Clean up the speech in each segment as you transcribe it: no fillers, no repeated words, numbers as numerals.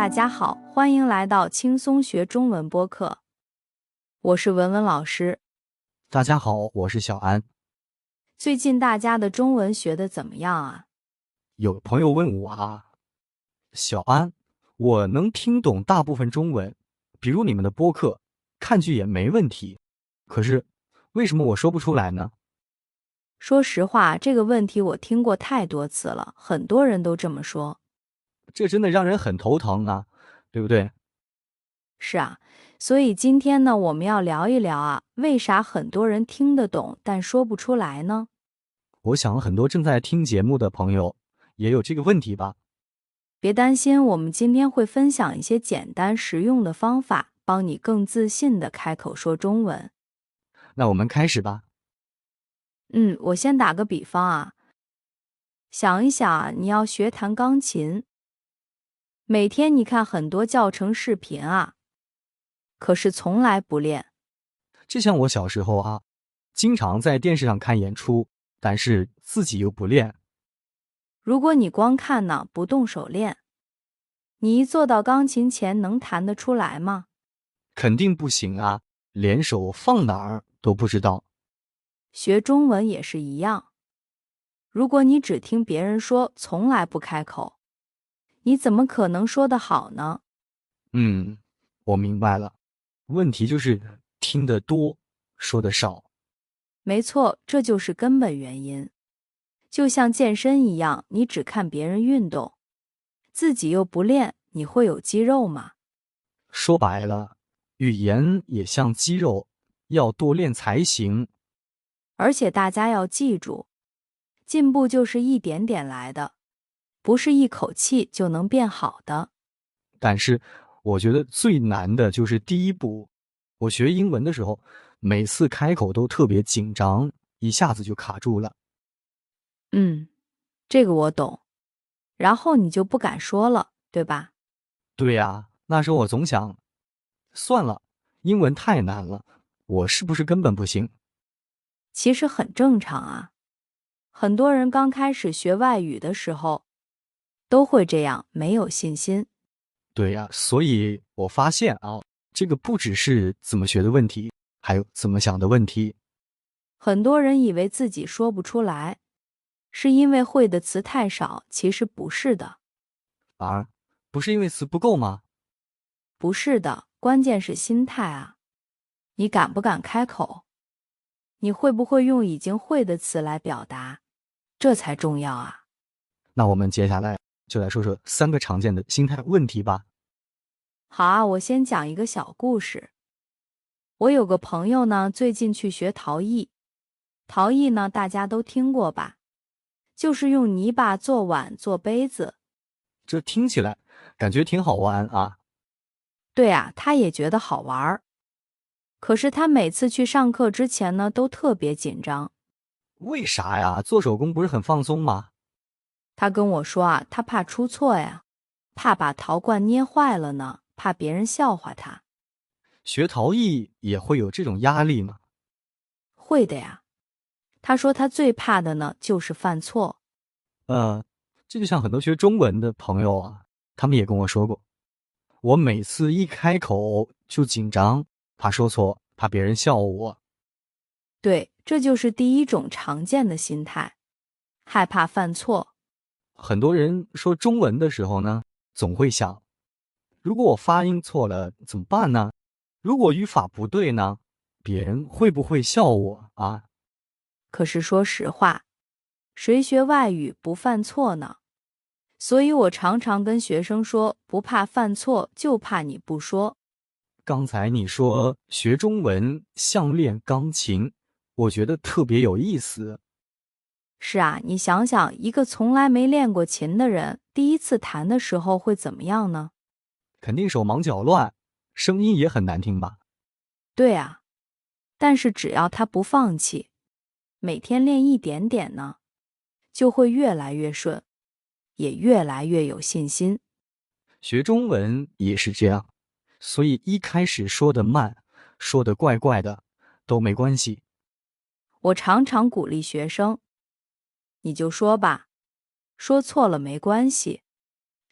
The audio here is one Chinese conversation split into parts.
大家好，欢迎来到轻松学中文播客，我是文文老师。大家好，我是小安。最近大家的中文学得怎么样啊？有朋友问我小安，我能听懂大部分中文，比如你们的播客，看剧也没问题。可是，为什么我说不出来呢？说实话，这个问题我听过太多次了，很多人都这么说。这真的让人很头疼啊，对不对？是啊，所以今天呢，我们要聊一聊为啥很多人听得懂，但说不出来呢？我想很多正在听节目的朋友也有这个问题吧。别担心，我们今天会分享一些简单实用的方法，帮你更自信地开口说中文。那我们开始吧。我先打个比方想一想你要学弹钢琴，每天你看很多教程视频可是从来不练。这像我小时候经常在电视上看演出，但是自己又不练。如果你光看呢，不动手练，你一坐到钢琴前能弹得出来吗？肯定不行啊，连手放哪儿都不知道。学中文也是一样，如果你只听别人说，从来不开口，你怎么可能说得好呢？我明白了，问题就是听得多，说得少。没错，这就是根本原因。就像健身一样，你只看别人运动，自己又不练，你会有肌肉吗？说白了，语言也像肌肉，要多练才行。而且大家要记住，进步就是一点点来的，不是一口气就能变好的。但是我觉得最难的就是第一步。我学英文的时候，每次开口都特别紧张，一下子就卡住了。这个我懂。然后你就不敢说了，对吧？对呀，那时候我总想，算了，英文太难了，我是不是根本不行？其实很正常很多人刚开始学外语的时候，都会这样，没有信心。对呀，所以我发现这个不只是怎么学的问题，还有怎么想的问题。很多人以为自己说不出来，是因为会的词太少，其实不是的。不是因为词不够吗？不是的，关键是心态你敢不敢开口？你会不会用已经会的词来表达？这才重要那我们接下来就来说说3个常见的心态问题吧。好我先讲一个小故事。我有个朋友呢，最近去学陶艺。陶艺呢，大家都听过吧？就是用泥巴做碗、做杯子。这听起来感觉挺好玩对他也觉得好玩。可是他每次去上课之前呢，都特别紧张。为啥呀？做手工不是很放松吗？他跟我说他怕出错怕把陶罐捏坏了呢，怕别人笑话他。学陶艺也会有这种压力吗？会的呀。他说他最怕的呢，就是犯错。这就像很多学中文的朋友他们也跟我说过，我每次一开口就紧张，怕说错，怕别人笑我。对，这就是第一种常见的心态，害怕犯错。很多人说中文的时候呢，总会想，如果我发音错了怎么办呢？如果语法不对呢，别人会不会笑我可是说实话，谁学外语不犯错呢？所以我常常跟学生说，不怕犯错，就怕你不说。刚才你说学中文像练钢琴，我觉得特别有意思。是你想想，一个从来没练过琴的人，第一次弹的时候会怎么样呢？肯定手忙脚乱，声音也很难听吧？对但是只要他不放弃，每天练一点点呢，就会越来越顺，也越来越有信心。学中文也是这样，所以一开始说的慢，说的怪怪的都没关系。我常常鼓励学生，你就说吧，说错了没关系，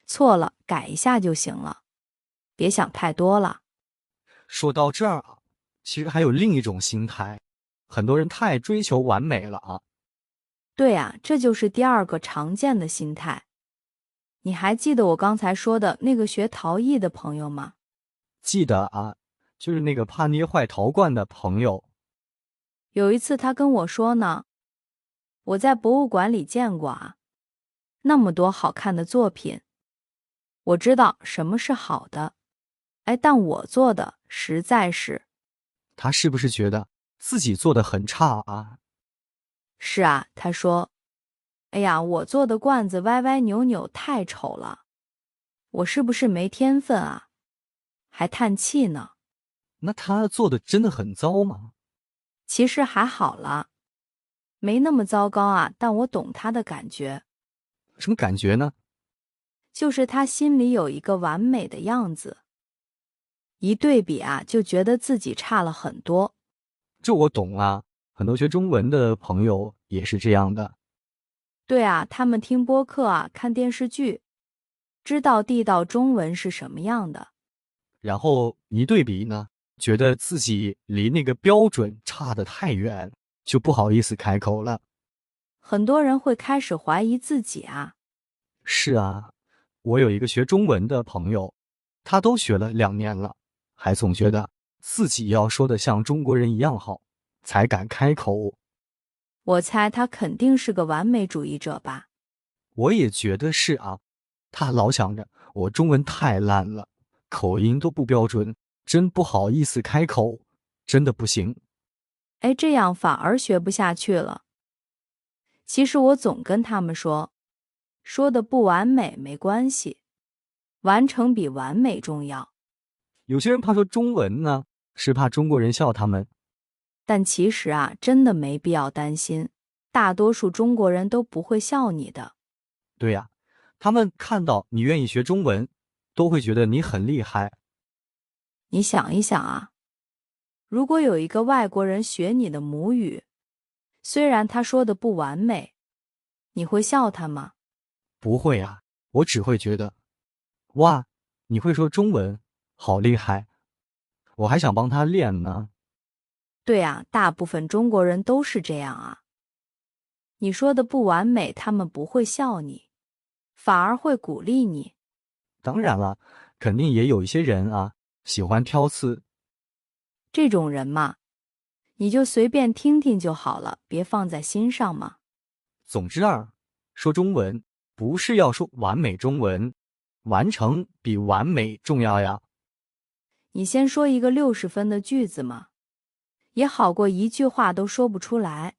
错了改一下就行了，别想太多了。说到这儿啊，其实还有另一种心态，很多人太追求完美了啊。对啊，这就是第二个常见的心态。你还记得我刚才说的那个学陶艺的朋友吗？记得啊，就是那个怕捏坏陶罐的朋友。有一次他跟我说呢，我在博物馆里见过啊，那么多好看的作品，我知道什么是好的，但我做的实在是……他是不是觉得自己做的很差啊？是啊，他说，哎呀，我做的罐子歪歪扭扭太丑了，我是不是没天分啊？还叹气呢。那他做的真的很糟吗？其实还好了，没那么糟糕啊，但我懂他的感觉，什么感觉呢？就是他心里有一个完美的样子，一对比啊，就觉得自己差了很多。这我懂啊，很多学中文的朋友也是这样的。对啊，他们听播客啊，看电视剧，知道地道中文是什么样的。然后一对比呢，觉得自己离那个标准差得太远，就不好意思开口了。很多人会开始怀疑自己啊。是啊，我有一个学中文的朋友，他都学了2年了，还总觉得自己要说的像中国人一样好，才敢开口。我猜他肯定是个完美主义者吧。我也觉得是啊，他老想着我中文太烂了，口音都不标准，真不好意思开口，真的不行。这样反而学不下去了。其实我总跟他们说，说的不完美没关系，完成比完美重要。有些人怕说中文呢，是怕中国人笑他们。但其实啊，真的没必要担心，大多数中国人都不会笑你的。对呀，他们看到你愿意学中文，都会觉得你很厉害。你想一想啊，如果有一个外国人学你的母语，虽然他说的不完美，你会笑他吗？不会啊，我只会觉得，哇，你会说中文，好厉害，我还想帮他练呢。对啊，大部分中国人都是这样啊。你说的不完美，他们不会笑你，反而会鼓励你。当然了，肯定也有一些人啊，喜欢挑刺。这种人嘛，你就随便听听就好了，别放在心上嘛。总之啊，说中文不是要说完美中文，完成比完美重要呀。你先说一个60分的句子嘛，也好过一句话都说不出来。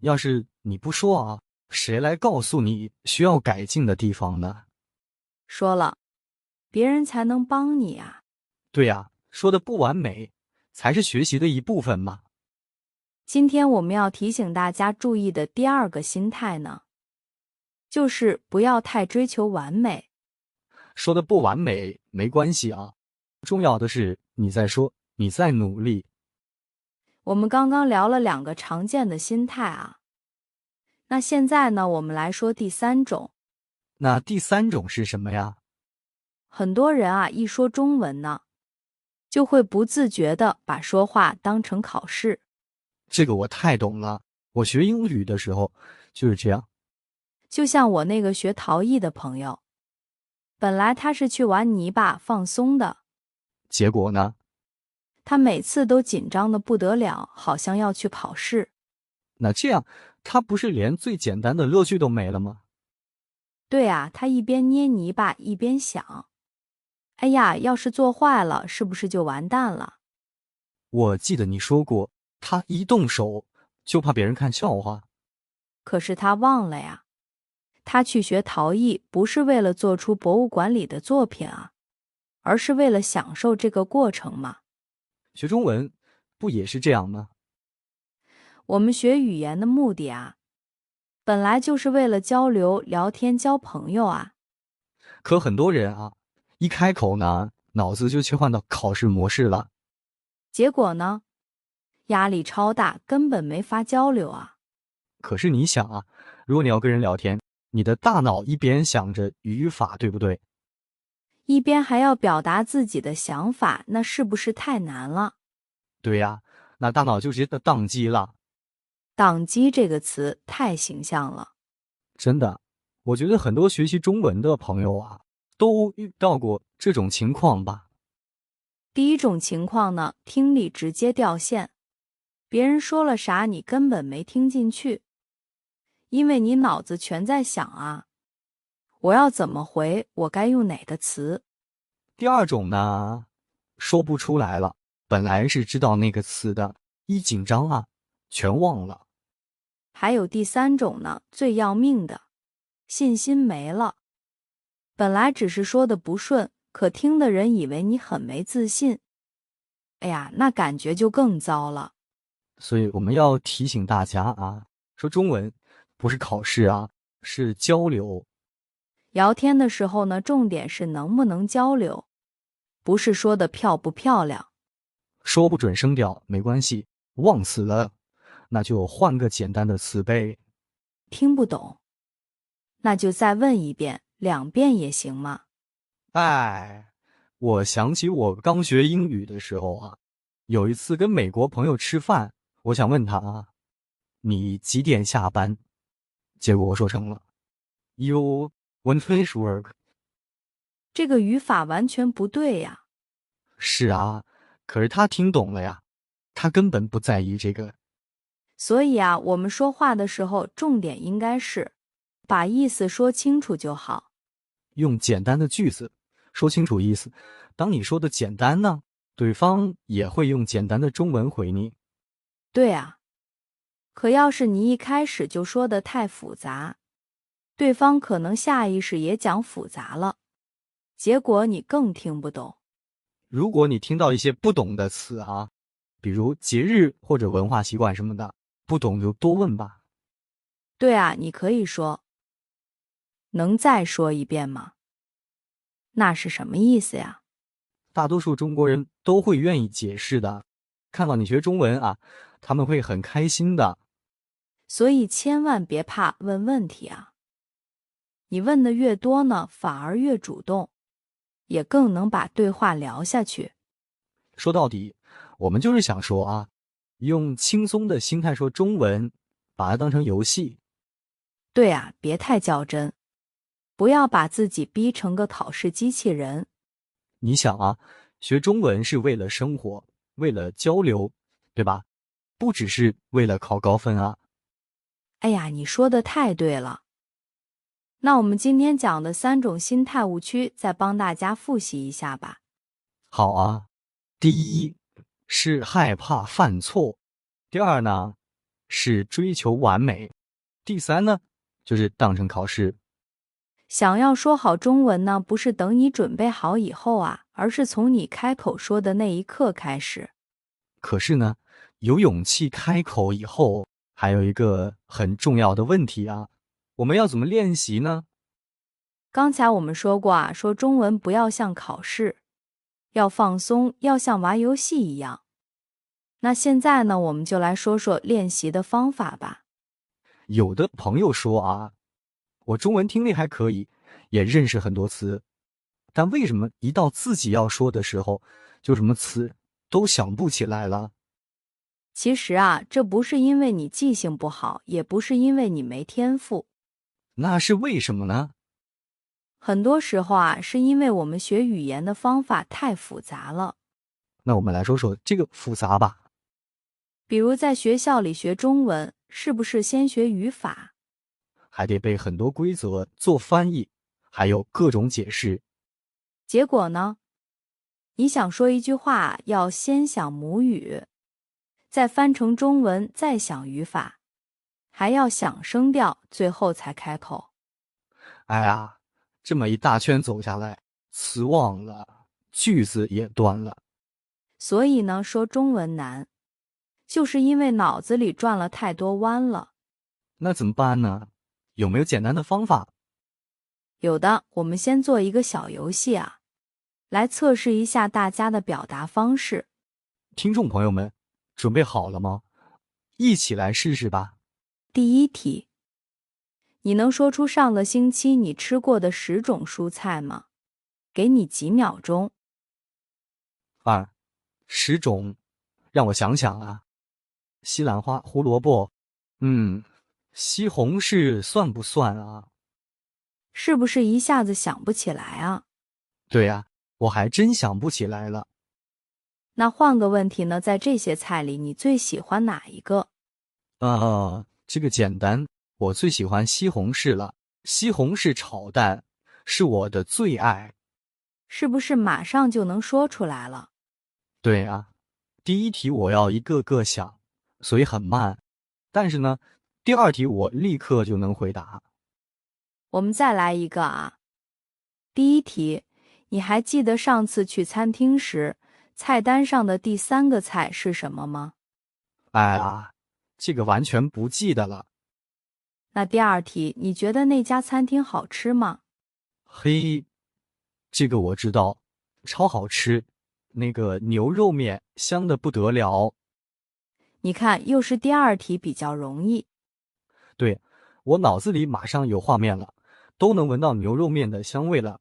要是你不说啊，谁来告诉你需要改进的地方呢？说了，别人才能帮你啊。对呀，说的不完美，才是学习的一部分嘛。今天我们要提醒大家注意的第二个心态呢，就是不要太追求完美。说的不完美没关系啊，重要的是你在说，你在努力。我们刚刚聊了2个常见的心态啊，那现在呢，我们来说第3种。那第3种是什么呀？很多人啊，一说中文呢，就会不自觉地把说话当成考试。这个我太懂了，我学英语的时候就是这样。就像我那个学陶艺的朋友，本来他是去玩泥巴放松的，结果呢？他每次都紧张的不得了，好像要去考试。那这样，他不是连最简单的乐趣都没了吗？对啊，他一边捏泥巴一边想，哎呀，要是做坏了，是不是就完蛋了？我记得你说过，他一动手就怕别人看笑话。可是他忘了呀，他去学陶艺不是为了做出博物馆里的作品啊，而是为了享受这个过程嘛。学中文不也是这样吗？我们学语言的目的啊，本来就是为了交流、聊天、交朋友啊。可很多人啊，一开口呢，脑子就切换到考试模式了。结果呢，压力超大，根本没法交流啊。可是你想啊，如果你要跟人聊天，你的大脑一边想着语法，对不对？一边还要表达自己的想法，那是不是太难了？对呀，那大脑就直接的宕机了。宕机这个词太形象了。真的，我觉得很多学习中文的朋友啊，都遇到过这种情况吧。第一种情况呢，听力直接掉线，别人说了啥你根本没听进去，因为你脑子全在想啊，我要怎么回，我该用哪个词。第二种呢，说不出来了，本来是知道那个词的，一紧张啊，全忘了。还有第三种呢，最要命的，信心没了。本来只是说的不顺，可听的人以为你很没自信。哎呀，那感觉就更糟了。所以我们要提醒大家啊，说中文不是考试啊，是交流。聊天的时候呢，重点是能不能交流，不是说的漂不漂亮。说不准声调没关系，忘词了，那就换个简单的词呗。听不懂，那就再问一遍，2遍也行嘛。哎，我想起我刚学英语的时候啊，有一次跟美国朋友吃饭，我想问他啊，你几点下班？结果我说成了 You when finish work。这个语法完全不对呀。是啊，可是他听懂了呀，他根本不在意这个。所以啊，我们说话的时候，重点应该是把意思说清楚就好。用简单的句子说清楚意思。当你说的简单呢，对方也会用简单的中文回你。对啊，可要是你一开始就说的太复杂，对方可能下意识也讲复杂了，结果你更听不懂。如果你听到一些不懂的词啊，比如节日或者文化习惯什么的，不懂就多问吧。对啊，你可以说，能再说一遍吗？那是什么意思呀？大多数中国人都会愿意解释的，看到你学中文啊，他们会很开心的。所以千万别怕问问题啊，你问的越多呢，反而越主动，也更能把对话聊下去。说到底，我们就是想说啊，用轻松的心态说中文，把它当成游戏。对啊，别太较真，不要把自己逼成个考试机器人。你想啊，学中文是为了生活，为了交流，对吧？不只是为了考高分啊。哎呀，你说的太对了。那我们今天讲的3种心态误区，再帮大家复习一下吧。好啊，第一是害怕犯错，第二呢是追求完美，第三呢就是当成考试。想要说好中文呢，不是等你准备好以后啊，而是从你开口说的那一刻开始。可是呢，有勇气开口以后，还有一个很重要的问题啊，我们要怎么练习呢？刚才我们说过啊，说中文不要像考试，要放松，要像玩游戏一样。那现在呢，我们就来说说练习的方法吧。有的朋友说啊，我中文听力还可以，也认识很多词，但为什么一到自己要说的时候，就什么词都想不起来了？其实啊，这不是因为你记性不好，也不是因为你没天赋，那是为什么呢？很多时候啊，是因为我们学语言的方法太复杂了。那我们来说说这个复杂吧。比如在学校里学中文，是不是先学语法？还得背很多规则做翻译，还有各种解释。结果呢，你想说一句话，要先想母语，再翻成中文，再想语法，还要想声调，最后才开口。哎呀，这么一大圈走下来，词忘了，句子也断了。所以呢，说中文难，就是因为脑子里转了太多弯了。那怎么办呢？有没有简单的方法？有的，我们先做一个小游戏啊，来测试一下大家的表达方式。听众朋友们，准备好了吗？一起来试试吧。第一题，你能说出上个星期你吃过的10种蔬菜吗？给你几秒钟。2、10种，让我想想啊。西兰花、胡萝卜，西红柿算不算啊？是不是一下子想不起来啊？对啊，我还真想不起来了。那换个问题呢，在这些菜里，你最喜欢哪一个？这个简单，我最喜欢西红柿了。西红柿炒蛋是我的最爱。是不是马上就能说出来了？对啊，第一题我要一个个想，所以很慢。但是呢，第2题我立刻就能回答。我们再来一个啊。第一题，你还记得上次去餐厅时，菜单上的第3个菜是什么吗？哎呀，这个完全不记得了。那第2题，你觉得那家餐厅好吃吗？嘿，这个我知道，超好吃，那个牛肉面香得不得了。你看，又是第2题比较容易。对，我脑子里马上有画面了，都能闻到牛肉面的香味了。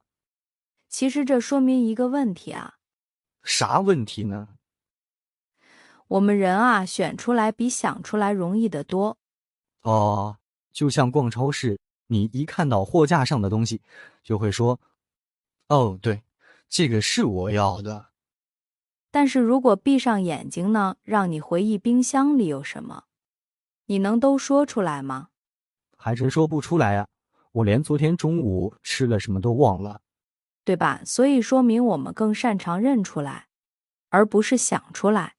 其实这说明一个问题啊，啥问题呢？我们人啊，选出来比想出来容易得多。哦，就像逛超市，你一看到货架上的东西，就会说，哦，对，这个是我要的。但是如果闭上眼睛呢，让你回忆冰箱里有什么，你能都说出来吗？还真说不出来啊，我连昨天中午吃了什么都忘了。对吧？所以说明我们更擅长认出来，而不是想出来。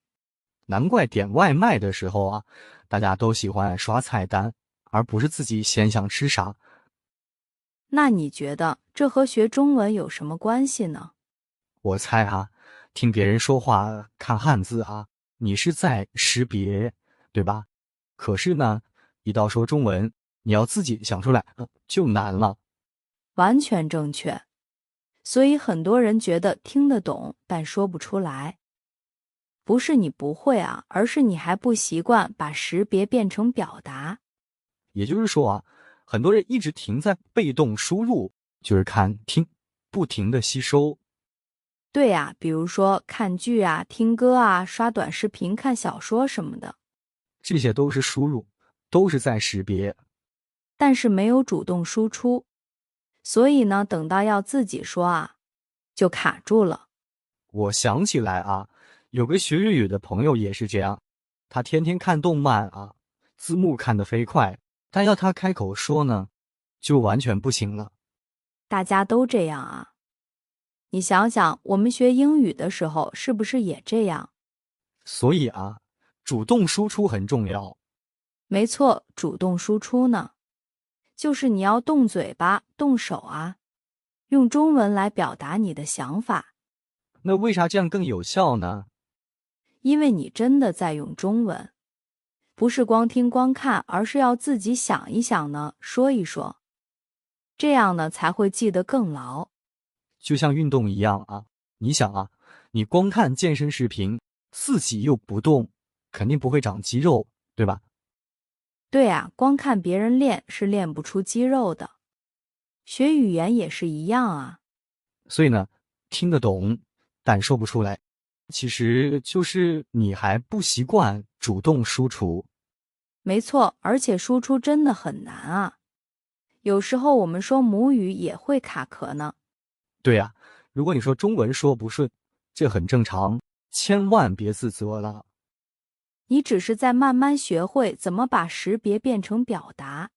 难怪点外卖的时候啊，大家都喜欢刷菜单，而不是自己先想吃啥。那你觉得这和学中文有什么关系呢？我猜啊，听别人说话看汉字啊，你是在识别，对吧？可是呢，一到说中文，你要自己想出来，就难了。完全正确。所以很多人觉得听得懂，但说不出来。不是你不会啊，而是你还不习惯把识别变成表达。也就是说啊，很多人一直停在被动输入，就是看听，不停的吸收。对啊，比如说看剧啊、听歌啊、刷短视频、看小说什么的，这些都是输入，都是在识别。但是没有主动输出。所以呢，等到要自己说啊，就卡住了。我想起来啊，有个学日语的朋友也是这样，他天天看动漫啊，字幕看得飞快，但要他开口说呢，就完全不行了。大家都这样啊。你想想，我们学英语的时候是不是也这样？所以啊，主动输出很重要。没错，主动输出呢，就是你要动嘴巴、动手啊，用中文来表达你的想法，那为啥这样更有效呢？因为你真的在用中文，不是光听光看，而是要自己想一想呢，说一说，这样呢才会记得更牢。就像运动一样啊，你想啊，你光看健身视频，自己又不动，肯定不会长肌肉，对吧？对啊，光看别人练是练不出肌肉的。学语言也是一样啊。所以呢，听得懂，但说不出来，其实就是你还不习惯主动输出。没错，而且输出真的很难啊。有时候我们说母语也会卡壳呢。对啊，如果你说中文说不顺，这很正常，千万别自责了。你只是在慢慢学会怎么把识别变成表达。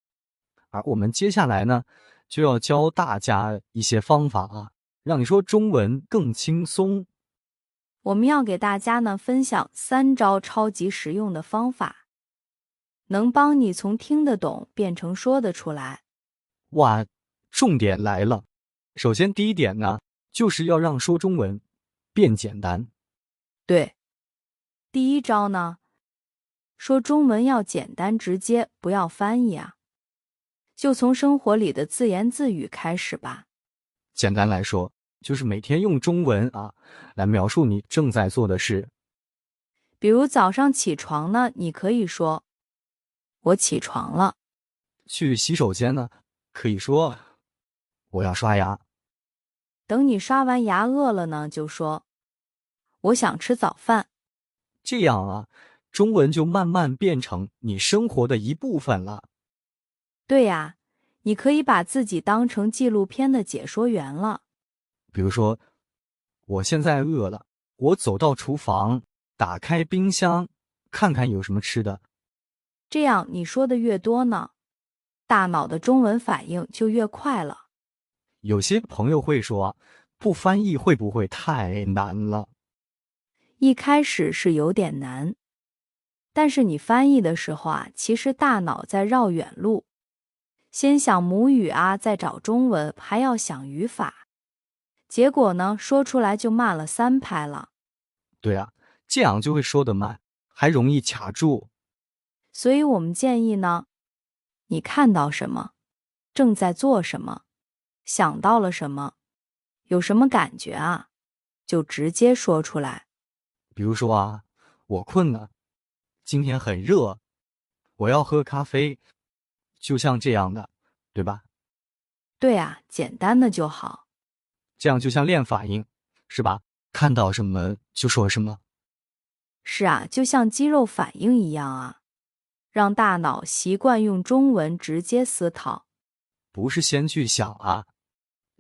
而我们接下来呢，就要教大家一些方法啊，让你说中文更轻松。我们要给大家呢分享3招超级实用的方法，能帮你从听得懂变成说得出来。哇，重点来了！首先第一点呢，就是要让说中文变简单。对，第一招呢，说中文要简单直接，不要翻译啊，就从生活里的自言自语开始吧。简单来说，就是每天用中文啊来描述你正在做的事。比如早上起床呢，你可以说我起床了。去洗手间呢，可以说我要刷牙。等你刷完牙饿了呢，就说我想吃早饭。这样啊，中文就慢慢变成你生活的一部分了。对呀，你可以把自己当成纪录片的解说员了。比如说，我现在饿了，我走到厨房，打开冰箱，看看有什么吃的。这样你说的越多呢，大脑的中文反应就越快了。有些朋友会说，不翻译会不会太难了？一开始是有点难，但是你翻译的时候啊，其实大脑在绕远路，先想母语啊，再找中文，还要想语法，结果呢，说出来就慢了3拍了。对啊，这样就会说得慢，还容易卡住。所以我们建议呢，你看到什么，正在做什么，想到了什么，有什么感觉啊，就直接说出来。比如说啊，我困了，今天很热，我要喝咖啡，就像这样的，对吧？对啊，简单的就好。这样就像练发音，是吧？看到什么就说什么。是啊，就像肌肉反应一样啊，让大脑习惯用中文直接思考。不是先去想啊，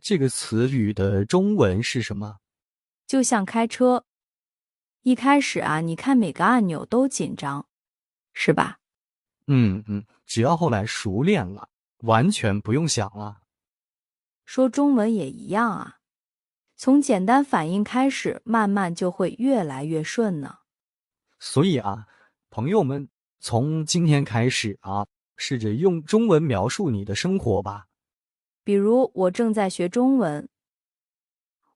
这个词语的中文是什么？就像开车，一开始啊，你看每个按钮都紧张，是吧？只要后来熟练了，完全不用想了。说中文也一样啊，从简单反应开始，慢慢就会越来越顺呢。所以啊，朋友们，从今天开始啊，试着用中文描述你的生活吧。比如我正在学中文，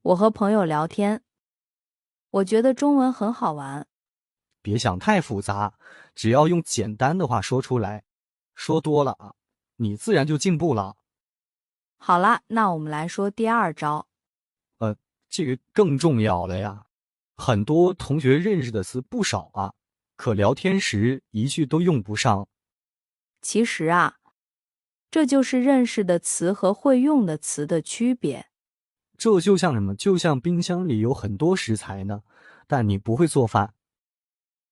我和朋友聊天，我觉得中文很好玩。别想太复杂，只要用简单的话说出来，说多了啊，你自然就进步了。好啦，那我们来说第2招。这个更重要了呀。很多同学认识的词不少啊，可聊天时一句都用不上。其实啊，这就是认识的词和会用的词的区别。这就像什么？就像冰箱里有很多食材呢，但你不会做饭。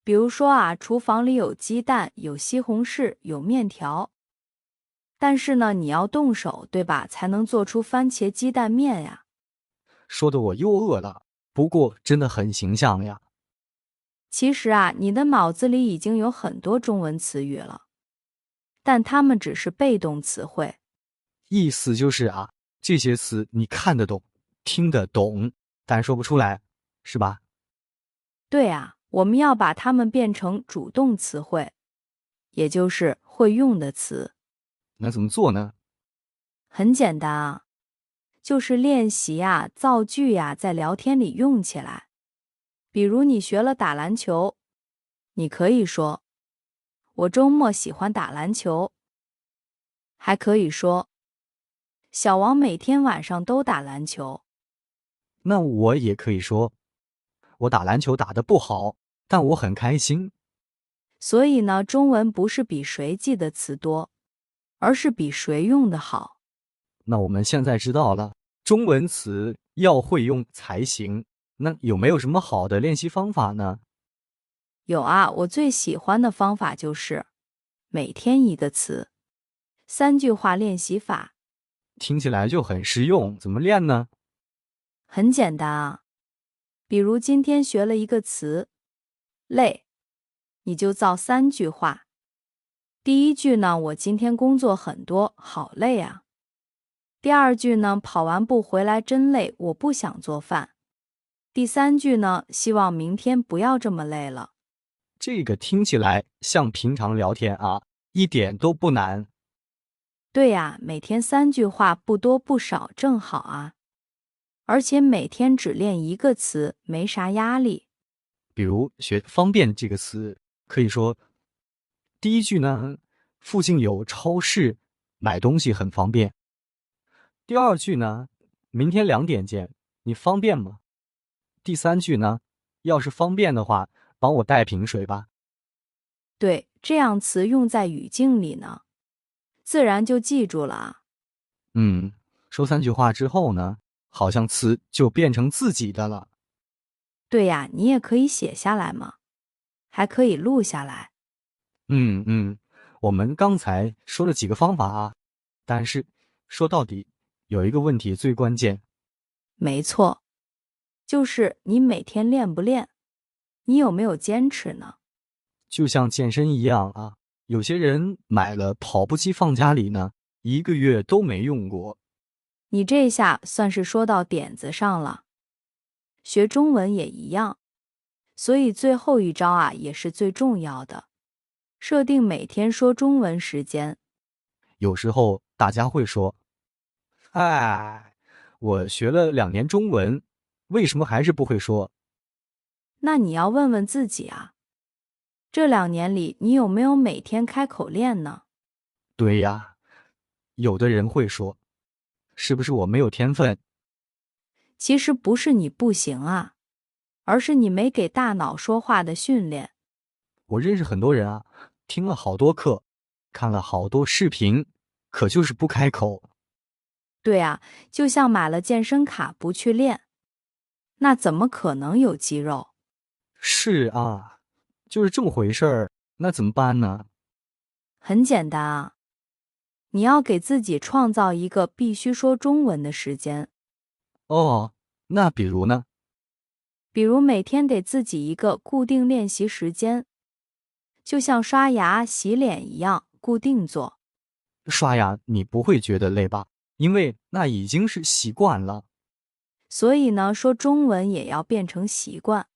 比如说啊，厨房里有鸡蛋，有西红柿，有面条。但是呢，你要动手，对吧？才能做出番茄鸡蛋面呀。说的我又饿了，不过真的很形象呀。其实啊，你的脑子里已经有很多中文词语了，但它们只是被动词汇。意思就是啊，这些词你看得懂，听得懂，但说不出来，是吧？对啊，我们要把它们变成主动词汇，也就是会用的词。那怎么做呢？很简单啊，就是练习呀、造句呀，在聊天里用起来。比如你学了打篮球，你可以说我周末喜欢打篮球，还可以说小王每天晚上都打篮球。那我也可以说，我打篮球打得不好，但我很开心。所以呢，中文不是比谁记的词多，而是比谁用的好。那我们现在知道了，中文词要会用才行。那有没有什么好的练习方法呢？有啊，我最喜欢的方法就是每天一个词，3句话练习法。听起来就很实用，怎么练呢？很简单啊，比如今天学了一个词累，你就造3句话。第一句呢，我今天工作很多，好累啊。第2句呢，跑完步回来真累，我不想做饭。第3句呢，希望明天不要这么累了。这个听起来像平常聊天啊，一点都不难。对呀，每天3句话，不多不少，正好啊。而且每天只练一个词，没啥压力。比如学方便这个词，可以说第一句呢，附近有超市，买东西很方便。第2句呢，明天2点见，你方便吗？第3句呢，要是方便的话，帮我带瓶水吧。对，这样词用在语境里呢，自然就记住了啊。说3句话之后呢，好像词就变成自己的了。对呀，你也可以写下来嘛，还可以录下来。我们刚才说了几个方法啊，但是说到底有一个问题最关键。没错，就是你每天练不练，你有没有坚持呢？就像健身一样啊，有些人买了跑步机放家里呢，1个月都没用过。你这下算是说到点子上了。学中文也一样，所以最后一招啊也是最重要的，设定每天说中文时间。有时候大家会说，哎，我学了2年中文，为什么还是不会说？那你要问问自己啊，这2年里你有没有每天开口练呢？对呀，有的人会说，是不是我没有天分？其实不是你不行啊，而是你没给大脑说话的训练。我认识很多人啊，听了好多课，看了好多视频，可就是不开口。对啊，就像买了健身卡不去练，那怎么可能有肌肉？是啊，就是这么回事儿，那怎么办呢？很简单啊，你要给自己创造一个必须说中文的时间，哦，那比如呢？比如每天给自己一个固定练习时间，就像刷牙、洗脸一样，固定做。刷牙你不会觉得累吧？因为那已经是习惯了。所以呢，说中文也要变成习惯。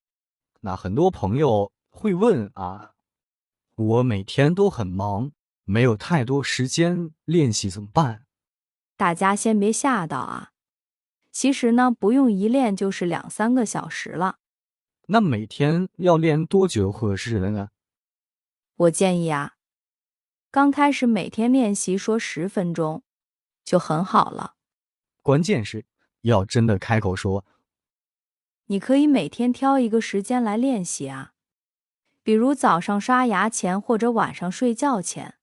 那很多朋友会问啊，我每天都很忙，没有太多时间练习怎么办？大家先别吓到啊，其实呢，不用一练就是2、3个小时了。那每天要练多久合适了呢？我建议啊，刚开始每天练习说10分钟，就很好了。关键是要真的开口说。你可以每天挑一个时间来练习啊，比如早上刷牙前或者晚上睡觉前。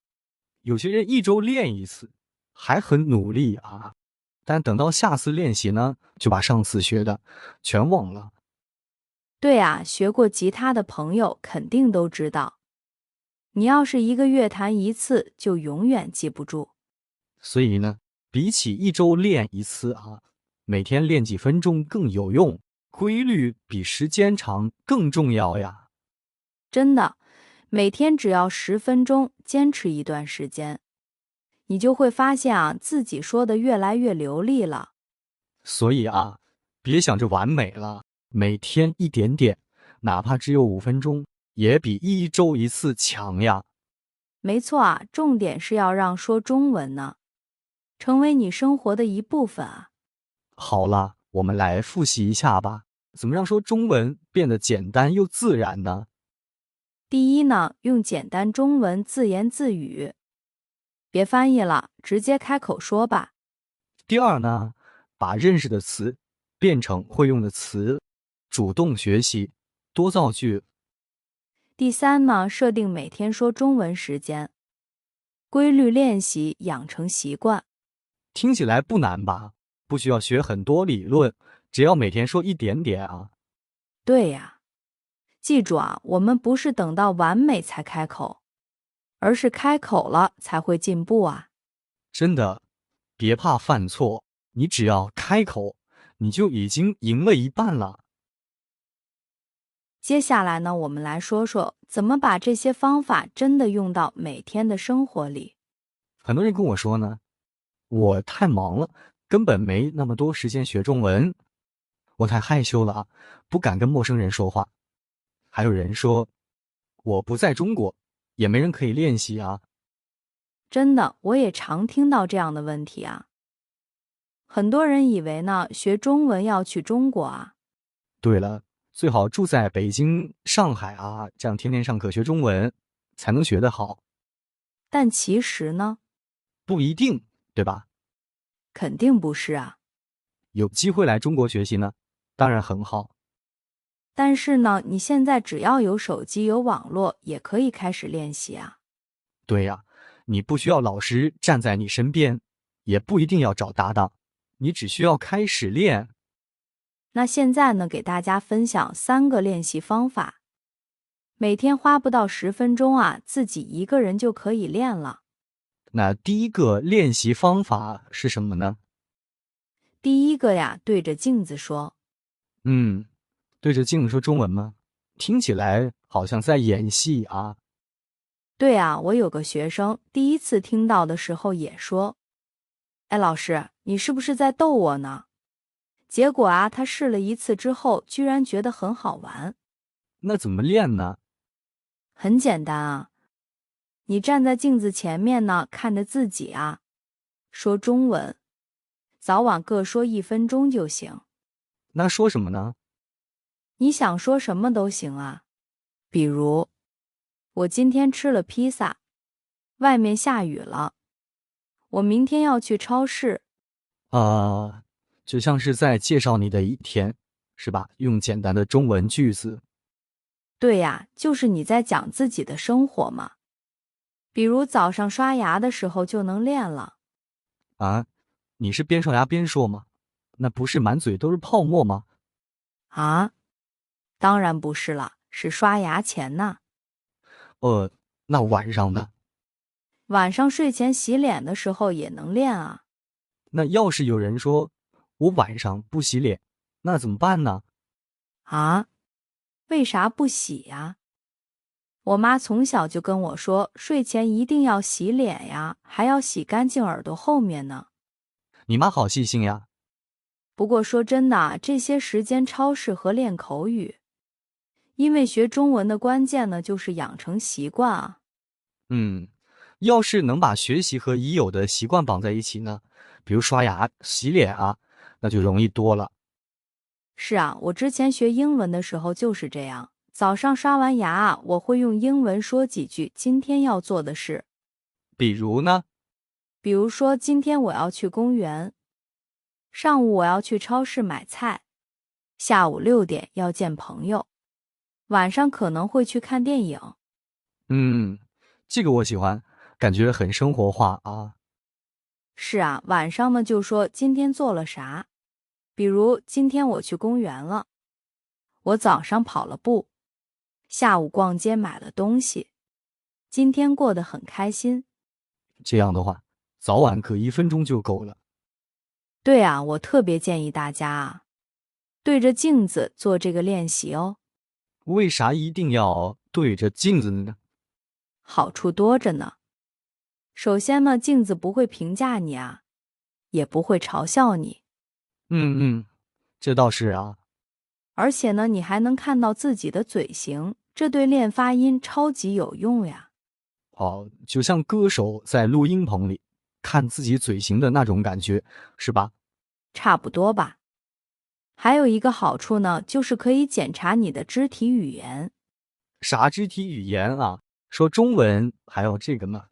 有些人1周练1次，还很努力啊，但等到下次练习呢，就把上次学的全忘了。对啊，学过吉他的朋友肯定都知道，你要是1个月弹1次，就永远记不住。所以呢，比起1周练1次啊，每天练几分钟更有用，规律比时间长更重要呀。真的，每天只要10分钟，坚持一段时间，你就会发现啊，自己说的越来越流利了。所以啊，别想着完美了，每天一点点，哪怕只有5分钟，也比1周1次强呀。没错啊，重点是要让说中文呢，成为你生活的一部分啊。好了，我们来复习一下吧。怎么让说中文变得简单又自然呢？第一呢，用简单中文自言自语，别翻译了，直接开口说吧。第二呢，把认识的词变成会用的词，主动学习，多造句。第三呢，设定每天说中文时间，规律练习，养成习惯。听起来不难吧？不需要学很多理论，只要每天说一点点啊。对呀，记住啊，我们不是等到完美才开口，而是开口了才会进步啊。真的，别怕犯错，你只要开口，你就已经赢了一半了。接下来呢，我们来说说怎么把这些方法真的用到每天的生活里。很多人跟我说呢，我太忙了，根本没那么多时间学中文，我太害羞了啊，不敢跟陌生人说话。还有人说，我不在中国，也没人可以练习啊。真的，我也常听到这样的问题啊。很多人以为呢，学中文要去中国啊。对了，最好住在北京、上海啊，这样天天上课学中文，才能学得好。但其实呢，不一定，对吧？肯定不是啊。有机会来中国学习呢，当然很好。但是呢，你现在只要有手机、有网络，也可以开始练习啊。对呀，你不需要老师站在你身边，也不一定要找搭档，你只需要开始练。那现在呢，给大家分享3个练习方法，每天花不到10分钟啊，自己一个人就可以练了。那第一个练习方法是什么呢？第一个呀，对着镜子说。对着镜子说中文吗？听起来好像在演戏啊。对啊，我有个学生第一次听到的时候也说：“哎，老师，你是不是在逗我呢？”结果啊，他试了1次之后，居然觉得很好玩。那怎么练呢？很简单啊，你站在镜子前面呢，看着自己啊，说中文，早晚各说1分钟就行。那说什么呢？你想说什么都行啊，比如，我今天吃了披萨，外面下雨了，我明天要去超市。就像是在介绍你的一天，是吧？用简单的中文句子。对呀，就是你在讲自己的生活嘛。比如早上刷牙的时候就能练了。啊，你是边刷牙边说吗？那不是满嘴都是泡沫吗？啊，当然不是了，是刷牙前呢。那晚上呢？晚上睡前洗脸的时候也能练啊。那要是有人说我晚上不洗脸，那怎么办呢？啊，为啥不洗呀？我妈从小就跟我说，睡前一定要洗脸呀，还要洗干净耳朵后面呢。你妈好细心呀。不过说真的啊，这些时间超适合练口语，因为学中文的关键呢，就是养成习惯啊。要是能把学习和已有的习惯绑在一起呢，比如刷牙、洗脸啊，那就容易多了。是啊，我之前学英文的时候就是这样，早上刷完牙啊，我会用英文说几句今天要做的事。比如呢？比如说，今天我要去公园，上午我要去超市买菜，下午6点要见朋友，晚上可能会去看电影。这个我喜欢，感觉很生活化啊。是啊，晚上呢就说今天做了啥，比如今天我去公园了，我早上跑了步，下午逛街买了东西，今天过得很开心。这样的话，早晚各1分钟就够了。对啊，我特别建议大家啊，对着镜子做这个练习哦。为啥一定要对着镜子呢？好处多着呢。首先呢，镜子不会评价你啊，也不会嘲笑你。这倒是啊。而且呢，你还能看到自己的嘴型，这对练发音超级有用呀。就像歌手在录音棚里看自己嘴型的那种感觉，是吧？差不多吧。还有一个好处呢，就是可以检查你的肢体语言。啥肢体语言啊？说中文还有这个呢？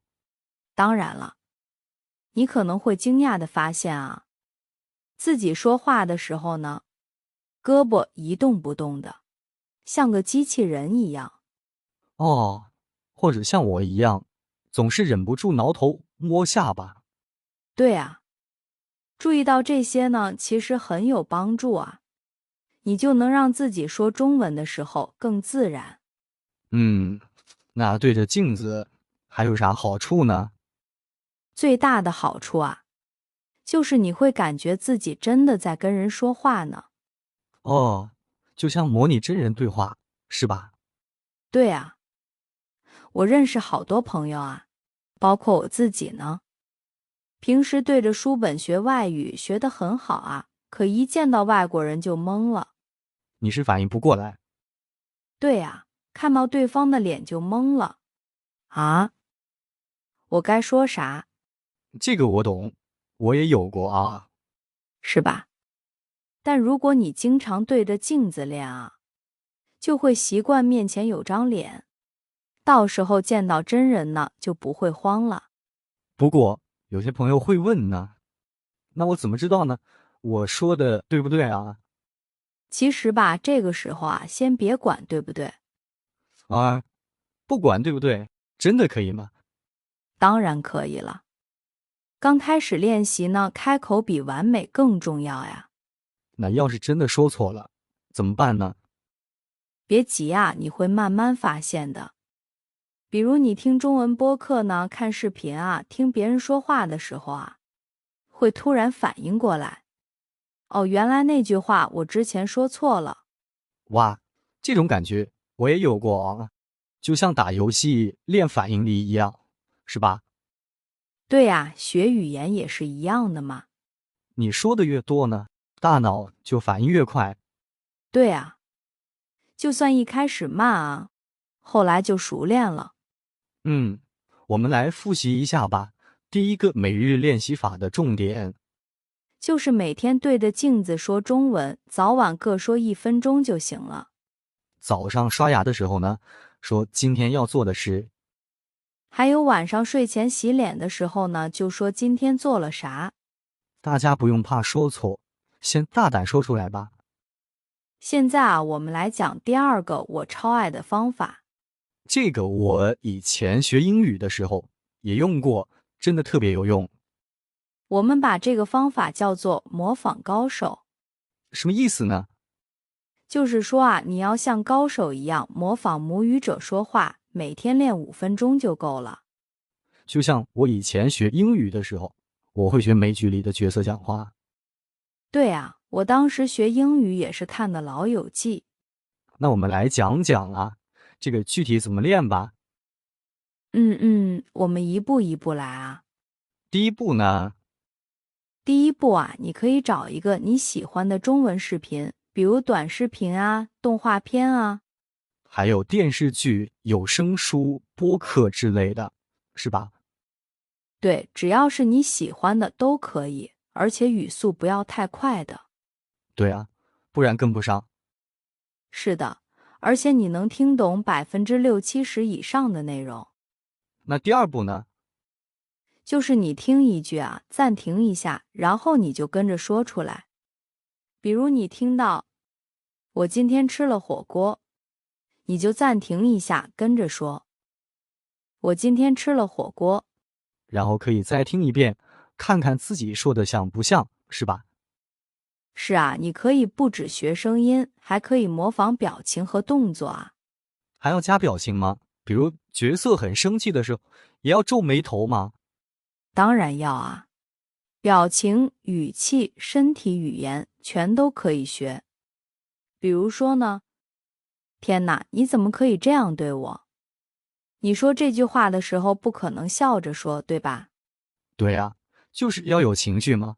当然了，你可能会惊讶地发现啊，自己说话的时候呢，胳膊一动不动的，像个机器人一样。或者像我一样，总是忍不住挠头摸下巴。对啊，注意到这些呢，其实很有帮助啊，你就能让自己说中文的时候更自然。那对着镜子还有啥好处呢？最大的好处啊，就是你会感觉自己真的在跟人说话呢。就像模拟真人对话，是吧？对啊，我认识好多朋友啊，包括我自己呢。平时对着书本学外语学得很好啊，可一见到外国人就懵了。你是反应不过来。对啊，看到对方的脸就懵了。啊，我该说啥？这个我懂，我也有过啊。是吧？但如果你经常对着镜子练啊，就会习惯面前有张脸，到时候见到真人呢，就不会慌了。不过有些朋友会问呢，那我怎么知道呢？我说的对不对啊？其实吧，这个时候啊，先别管对不对，不管对不对，真的可以吗？当然可以了。刚开始练习呢，开口比完美更重要呀。那要是真的说错了，怎么办呢？别急啊，你会慢慢发现的。比如你听中文播客呢，看视频啊，听别人说话的时候啊，会突然反应过来，哦，原来那句话我之前说错了。哇，这种感觉我也有过啊，就像打游戏练反应力一样，是吧？对呀，学语言也是一样的嘛。你说的越多呢，大脑就反应越快。对啊，就算一开始慢啊，后来就熟练了。我们来复习一下吧。第一个每日练习法的重点，就是每天对着镜子说中文，早晚各说1分钟就行了。早上刷牙的时候呢，说今天要做的事。还有晚上睡前洗脸的时候呢，就说今天做了啥。大家不用怕说错，先大胆说出来吧。现在啊，我们来讲第二个我超爱的方法。这个我以前学英语的时候也用过，真的特别有用。我们把这个方法叫做模仿高手。什么意思呢？就是说啊，你要像高手一样模仿母语者说话，每天练5分钟就够了。就像我以前学英语的时候，我会学美剧里的角色讲话。对啊，我当时学英语也是看的《老友记》。那我们来讲讲啊，这个具体怎么练吧。我们一步一步来啊。第一步呢，第一步啊，你可以找一个你喜欢的中文视频，比如短视频啊、动画片啊。还有电视剧、有声书、播客之类的，是吧？对，只要是你喜欢的都可以，而且语速不要太快的。对啊，不然跟不上。是的，而且你能听懂60%-70%以上的内容。那第二步呢？就是你听一句啊，暂停一下，然后你就跟着说出来。比如你听到我今天吃了火锅，你就暂停一下，跟着说我今天吃了火锅。然后可以再听一遍，看看自己说的像不像，是吧？是啊，你可以不只学声音，还可以模仿表情和动作啊。还要加表情吗？比如角色很生气的时候，也要皱眉头吗？当然要啊，表情、语气、身体语言全都可以学。比如说呢，天哪，你怎么可以这样对我？你说这句话的时候不可能笑着说，对吧？对啊，就是要有情绪吗？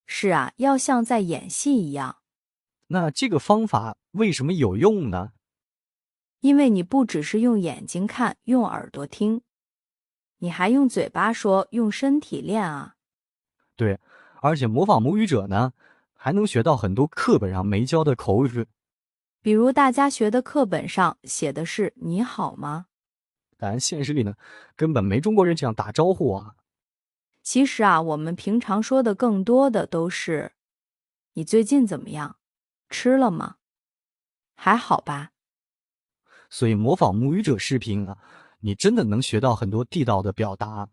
是啊，要像在演戏一样。那这个方法为什么有用呢？因为你不只是用眼睛看，用耳朵听，你还用嘴巴说，用身体练啊。对，而且模仿母语者呢，还能学到很多课本上没教的口语。比如大家学的课本上写的是“你好吗”，当然现实里呢，根本没中国人这样打招呼啊。其实啊，我们平常说的更多的都是“你最近怎么样？吃了吗？还好吧？”所以模仿母语者视频啊，你真的能学到很多地道的表达。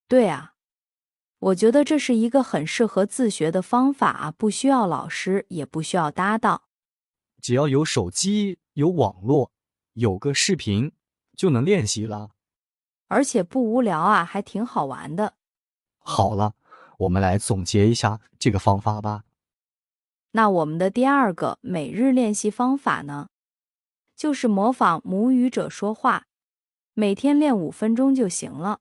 对啊，我觉得这是一个很适合自学的方法啊，不需要老师，也不需要搭档。只要有手机、有网络、有个视频，就能练习了。而且不无聊啊，还挺好玩的。好了，我们来总结一下这个方法吧。那我们的第二个每日练习方法呢，就是模仿母语者说话，每天练5分钟就行了。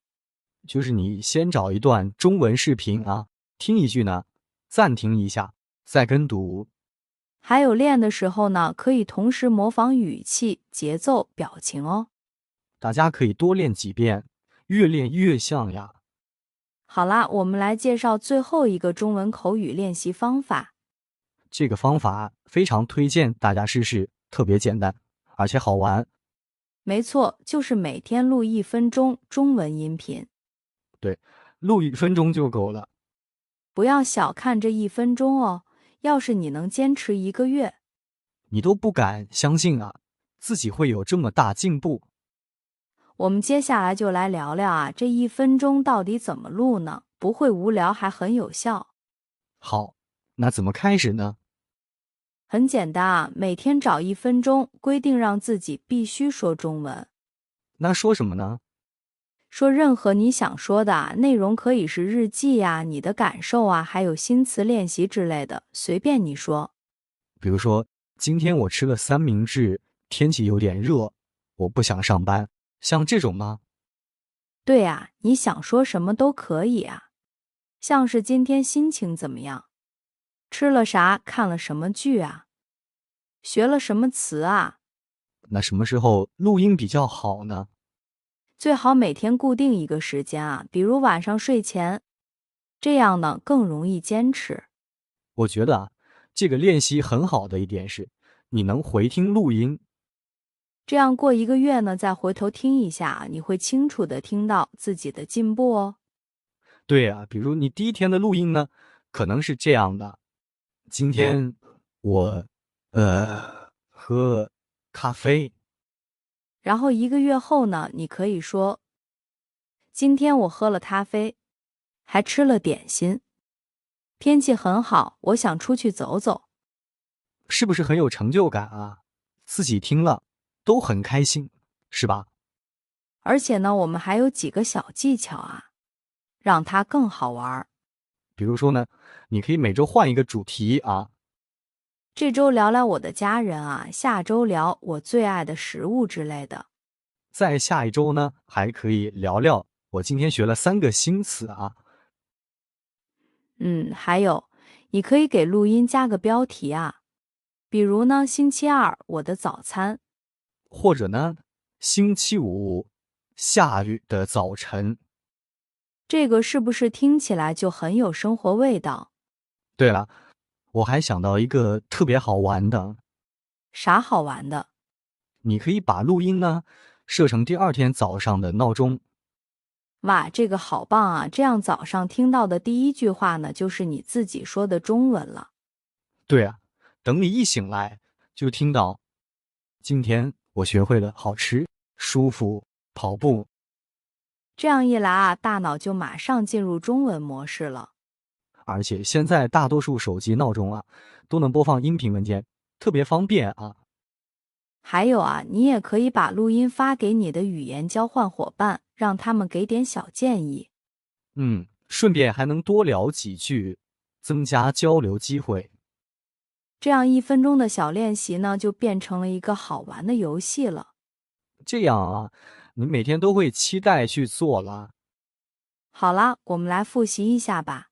就是你先找一段中文视频啊，听一句呢，暂停一下，再跟读。还有练的时候呢，可以同时模仿语气、节奏、表情哦。大家可以多练几遍，越练越像呀。好啦，我们来介绍最后一个中文口语练习方法。这个方法非常推荐大家试试，特别简单，而且好玩。没错，就是每天录1分钟中文音频。对，录1分钟就够了。不要小看这1分钟哦，要是你能坚持1个月，你都不敢相信啊，自己会有这么大进步。我们接下来就来聊聊啊，这1分钟到底怎么录呢？不会无聊，还很有效。好，那怎么开始呢？很简单啊，每天找1分钟，规定让自己必须说中文。那说什么呢？说任何你想说的啊，内容可以是日记啊、你的感受啊，还有新词练习之类的，随便你说。比如说，今天我吃了三明治，天气有点热，我不想上班，像这种吗？对啊，你想说什么都可以啊，像是今天心情怎么样，吃了啥，看了什么剧啊，学了什么词啊。那什么时候录音比较好呢？最好每天固定一个时间啊，比如晚上睡前，这样呢更容易坚持。我觉得啊，这个练习很好的一点是，你能回听录音。这样过1个月呢，再回头听一下，你会清楚的听到自己的进步哦。对啊，比如你第一天的录音呢，可能是这样的：今天我喝咖啡。然后1个月后呢，你可以说，今天我喝了咖啡，还吃了点心，天气很好，我想出去走走。是不是很有成就感啊？自己听了都很开心，是吧？而且呢，我们还有几个小技巧啊，让它更好玩。比如说呢，你可以每周换一个主题啊。这周聊聊我的家人啊，下周聊我最爱的食物之类的。再下一周呢，还可以聊聊我今天学了3个新词啊。还有，你可以给录音加个标题啊，比如呢，星期二我的早餐。或者呢，星期五下雨的早晨。这个是不是听起来就很有生活味道？对了，我还想到一个特别好玩的，啥好玩的？你可以把录音呢设成第2天早上的闹钟。哇，这个好棒啊！这样早上听到的第一句话呢，就是你自己说的中文了。对啊，等你一醒来，就听到今天我学会了好吃、舒服、跑步。这样一来啊，大脑就马上进入中文模式了。而且现在大多数手机闹钟啊，都能播放音频文件，特别方便啊。还有啊，你也可以把录音发给你的语言交换伙伴，让他们给点小建议。顺便还能多聊几句，增加交流机会。这样1分钟的小练习呢，就变成了一个好玩的游戏了。这样啊，你每天都会期待去做了。好啦，我们来复习一下吧。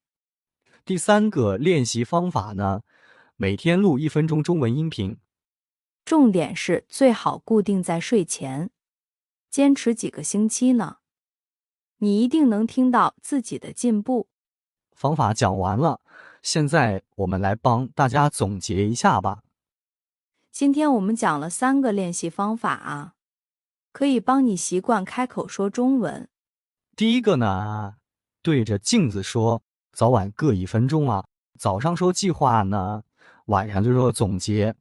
第3个练习方法呢，每天录1分钟中文音频。重点是最好固定在睡前，坚持几个星期呢，你一定能听到自己的进步。方法讲完了，现在我们来帮大家总结一下吧。今天我们讲了3个练习方法啊，可以帮你习惯开口说中文。第一个呢，对着镜子说，早晚各1分钟啊。早上说计划呢，晚上就说总结。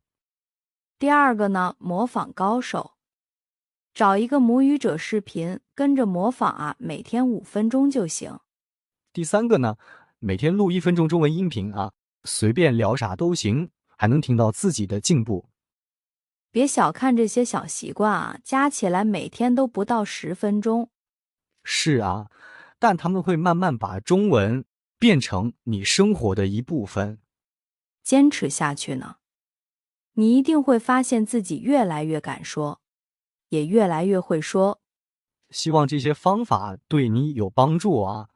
第二个呢，模仿高手，找一个母语者视频，跟着模仿啊，每天5分钟就行。第3个呢，每天录1分钟中文音频啊，随便聊啥都行，还能听到自己的进步。别小看这些小习惯啊，加起来每天都不到10分钟。是啊，但他们会慢慢把中文变成你生活的一部分。坚持下去呢，你一定会发现自己越来越敢说，也越来越会说。希望这些方法对你有帮助啊。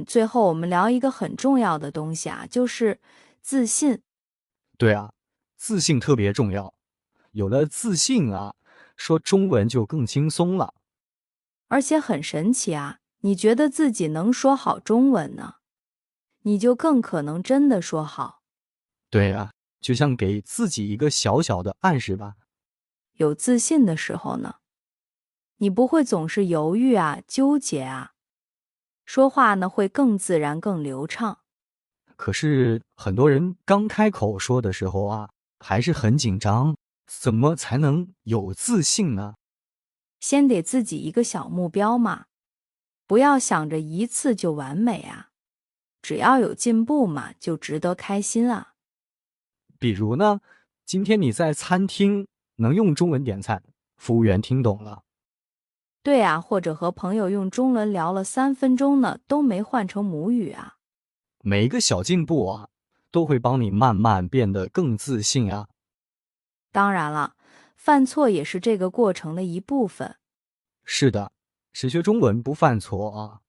最后我们聊一个很重要的东西啊，就是自信。对啊，自信特别重要。有了自信啊，说中文就更轻松了。而且很神奇啊，你觉得自己能说好中文呢，你就更可能真的说好。对啊，就像给自己一个小小的暗示吧。有自信的时候呢，你不会总是犹豫啊、纠结啊，说话呢会更自然、更流畅。可是很多人刚开口说的时候啊，还是很紧张，怎么才能有自信呢？先给自己一个小目标嘛，不要想着一次就完美啊，只要有进步嘛，就值得开心啊。比如呢，今天你在餐厅能用中文点菜，服务员听懂了。对啊，或者和朋友用中文聊了3分钟呢，都没换成母语啊。每一个小进步啊，都会帮你慢慢变得更自信啊。当然了，犯错也是这个过程的一部分。是的，谁学中文不犯错啊？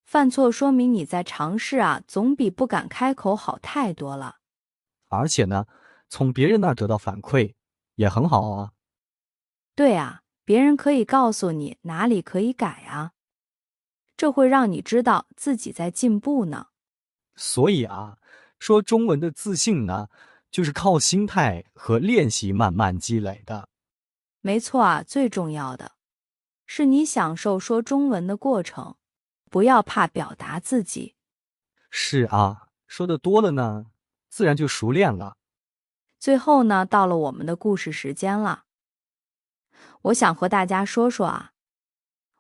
犯错说明你在尝试啊，总比不敢开口好太多了。而且呢，从别人那儿得到反馈也很好啊。对啊，别人可以告诉你哪里可以改啊，这会让你知道自己在进步呢。所以啊，说中文的自信呢，就是靠心态和练习慢慢积累的。没错啊，最重要的是你享受说中文的过程，不要怕表达自己。是啊，说的多了呢，自然就熟练了。最后呢，到了我们的故事时间了。我想和大家说说啊，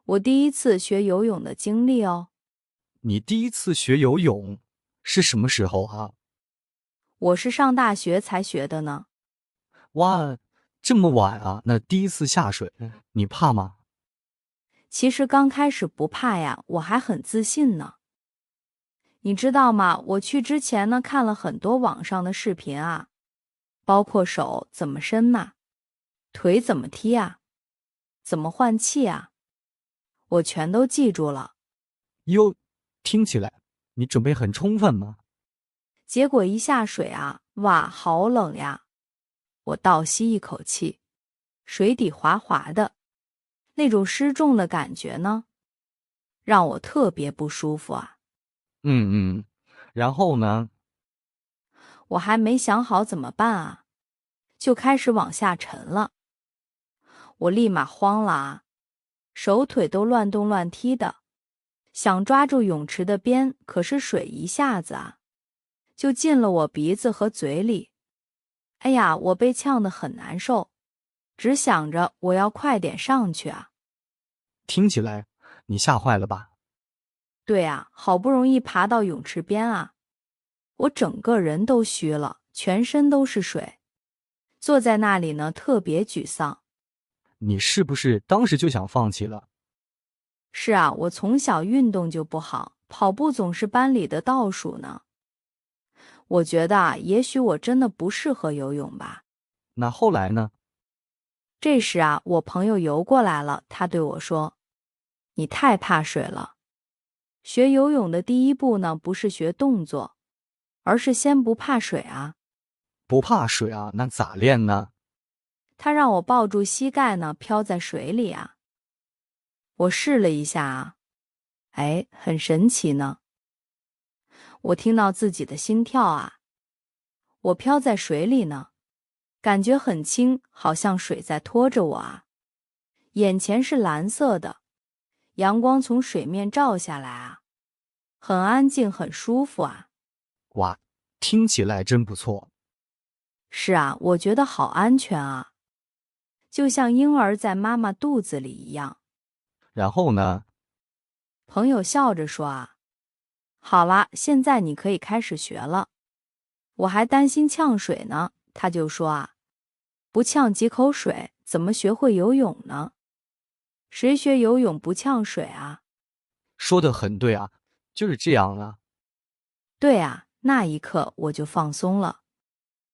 我第一次学游泳的经历哦。你第一次学游泳是什么时候啊？我是上大学才学的呢。哇，这么晚啊？那第一次下水，你怕吗？其实刚开始不怕呀，我还很自信呢。你知道吗？我去之前呢，看了很多网上的视频啊，包括手怎么伸呐，腿怎么踢啊，怎么换气啊，我全都记住了。哟，听起来你准备很充分吗？结果一下水啊，哇，好冷呀！我倒吸一口气，水底滑滑的，那种失重的感觉呢，让我特别不舒服啊。然后呢？我还没想好怎么办啊，就开始往下沉了。我立马慌了啊，手腿都乱动乱踢的，想抓住泳池的边，可是水一下子啊，就进了我鼻子和嘴里。哎呀，我被呛得很难受，只想着我要快点上去啊。听起来你吓坏了吧？对啊，好不容易爬到泳池边啊，我整个人都虚了，全身都是水，坐在那里呢，特别沮丧。你是不是当时就想放弃了？是啊，我从小运动就不好，跑步总是班里的倒数呢。我觉得啊，也许我真的不适合游泳吧。那后来呢？这时啊，我朋友游过来了，他对我说：“你太怕水了。学游泳的第一步呢，不是学动作，而是先不怕水啊。”不怕水啊？那咋练呢？他让我抱住膝盖呢，漂在水里啊。我试了一下啊，哎，很神奇呢。我听到自己的心跳啊，我飘在水里呢，感觉很轻，好像水在拖着我啊。眼前是蓝色的，阳光从水面照下来啊，很安静，很舒服啊。哇，听起来真不错。是啊，我觉得好安全啊，就像婴儿在妈妈肚子里一样。然后呢？朋友笑着说啊，好啦，现在你可以开始学了。我还担心呛水呢，他就说啊，不呛几口水，怎么学会游泳呢？谁学游泳不呛水啊？说的很对啊，就是这样啊。对啊，那一刻我就放松了。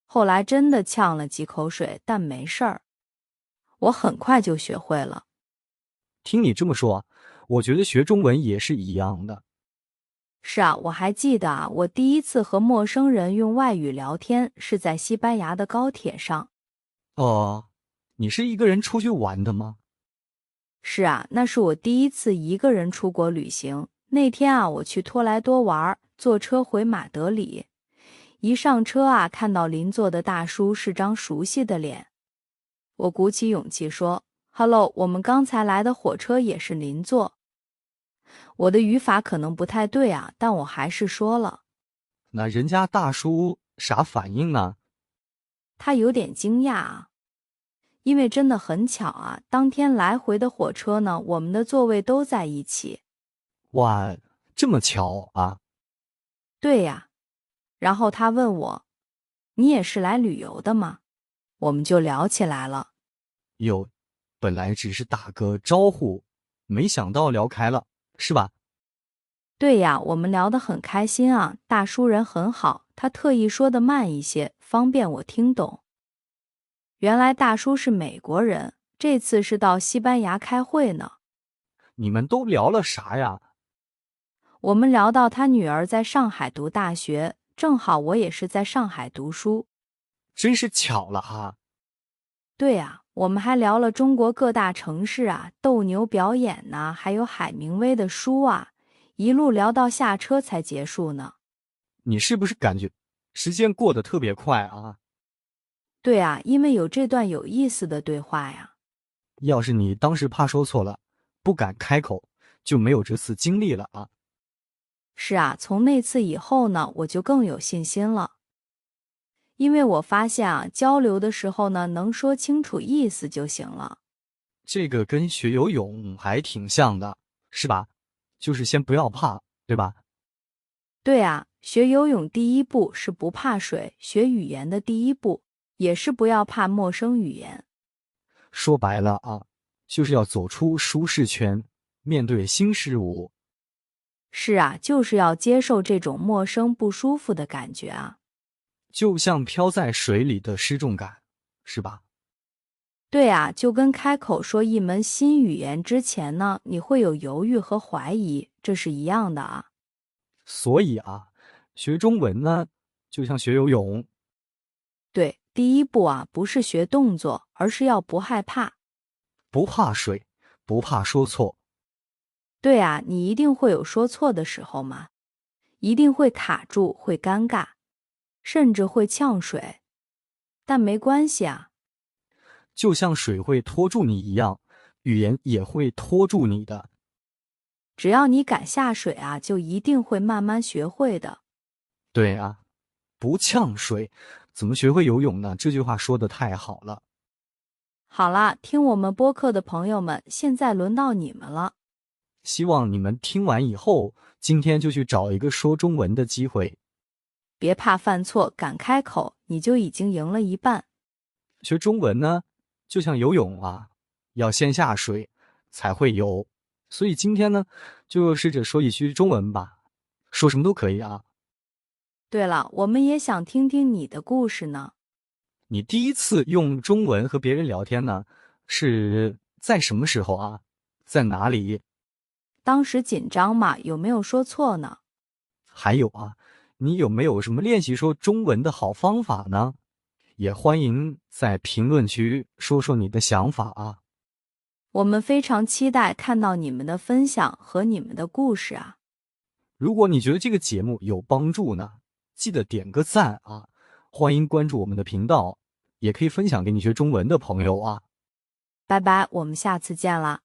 后来真的呛了几口水，但没事儿，我很快就学会了。听你这么说啊，我觉得学中文也是一样的。是啊，我还记得啊，我第一次和陌生人用外语聊天是在西班牙的高铁上。哦，你是一个人出去玩的吗？是啊，那是我第一次一个人出国旅行。那天啊，我去托莱多玩，坐车回马德里。一上车啊，看到邻座的大叔是张熟悉的脸，我鼓起勇气说 ：“Hello，我们刚才来的火车也是邻座。”我的语法可能不太对啊，但我还是说了。那人家大叔啥反应呢？他有点惊讶啊，因为真的很巧啊，当天来回的火车呢，我们的座位都在一起。哇，这么巧啊！对呀。然后他问我，你也是来旅游的吗？我们就聊起来了。有，本来只是打个招呼，没想到聊开了，是吧？对呀，我们聊得很开心啊。大叔人很好，他特意说得慢一些，方便我听懂。原来大叔是美国人，这次是到西班牙开会呢。你们都聊了啥呀？我们聊到他女儿在上海读大学，正好我也是在上海读书。真是巧了哈！对啊，我们还聊了中国各大城市啊，斗牛表演呐，还有海明威的书啊，一路聊到下车才结束呢。你是不是感觉时间过得特别快啊？对啊，因为有这段有意思的对话呀。要是你当时怕说错了，不敢开口，就没有这次经历了啊。是啊，从那次以后呢，我就更有信心了。因为我发现啊，交流的时候呢，能说清楚意思就行了。这个跟学游泳还挺像的，是吧？就是先不要怕，对吧？对啊，学游泳第一步是不怕水，学语言的第一步也是不要怕陌生语言。说白了啊，就是要走出舒适圈，面对新事物。是啊，就是要接受这种陌生不舒服的感觉啊。就像漂在水里的失重感，是吧？对啊，就跟开口说一门新语言之前呢，你会有犹豫和怀疑，这是一样的啊。所以啊，学中文呢，就像学游泳，对，第一步啊，不是学动作，而是要不害怕。不怕水，不怕说错。对啊，你一定会有说错的时候嘛，一定会卡住，会尴尬，甚至会呛水。但没关系啊。就像水会拖住你一样，语言也会拖住你的。只要你敢下水啊，就一定会慢慢学会的。对啊，不呛水，怎么学会游泳呢？这句话说的太好了。好啦，听我们播客的朋友们，现在轮到你们了。希望你们听完以后，今天就去找一个说中文的机会。别怕犯错，敢开口，你就已经赢了一半。学中文呢，就像游泳啊，要先下水才会游。所以今天呢，就试着说一句中文吧，说什么都可以啊。对了，我们也想听听你的故事呢。你第一次用中文和别人聊天呢，是在什么时候啊？在哪里？当时紧张嘛，有没有说错呢？还有啊，你有没有什么练习说中文的好方法呢？也欢迎在评论区说说你的想法啊。我们非常期待看到你们的分享和你们的故事啊。如果你觉得这个节目有帮助呢，记得点个赞啊！欢迎关注我们的频道，也可以分享给你学中文的朋友啊。拜拜，我们下次见啦。